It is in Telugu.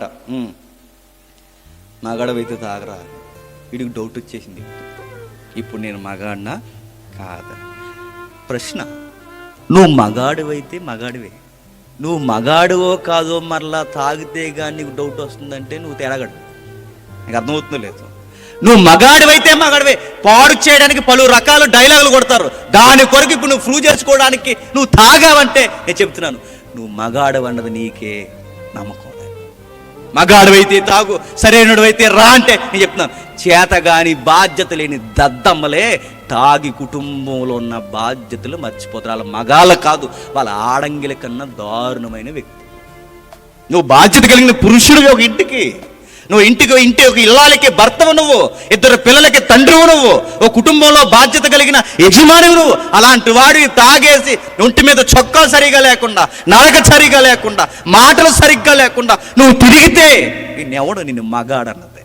మగాడంట. మగాడవైతే తాగరా. వీడికి డౌట్ వచ్చేసింది, ఇప్పుడు నేను మగాడినా కాదా? ప్రశ్న, నువ్వు మగాడివైతే మగాడివే, నువ్వు మగాడివో కాదో మరలా తాగితే కానీ నీకు డౌట్ వస్తుందంటే నువ్వు తేడాగడు. నీకు అర్థమవుతుందో లేదు? నువ్వు మగాడివైతే మగాడివే. పాడు చేయడానికి పలు రకాల డైలాగులు కొడతారు, దాని కొరకు ఇప్పుడు నువ్వు ప్రూవ్ చేసుకోవడానికి నువ్వు తాగావంటే నేను చెప్తున్నాను, నువ్వు మగాడవన్నది నీకే నమ్మకం. మగాడివైతే తాగు, సరైనడు అయితే రా అంటే నేను చెప్తున్నాను, చేతగాని బాధ్యత లేని దద్దమ్మలే తాగి కుటుంబంలో ఉన్న బాధ్యతలు మర్చిపోతారు. వాళ్ళ మగాళ్ళ కాదు, వాళ్ళ ఆడంగిల కన్నా దారుణమైన వ్యక్తి. నువ్వు బాధ్యత కలిగిన పురుషుడివి ఒక ఇంటికి, నువ్వు ఇంటి ఒక ఇల్లాలకి భర్తవు, నువ్వు ఇద్దరు పిల్లలకి తండ్రివు, నువ్వు ఒక కుటుంబంలో బాధ్యత కలిగిన యజమానివి నువ్వు. అలాంటి వాడివి తాగేసి ఒంటి మీద చొక్కా సరిగా లేకుండా, నడక సరిగా లేకుండా, మాటలు సరిగ్గా లేకుండా నువ్వు తిరిగితే నిన్నెవడు నిన్ను మగాడన్నది.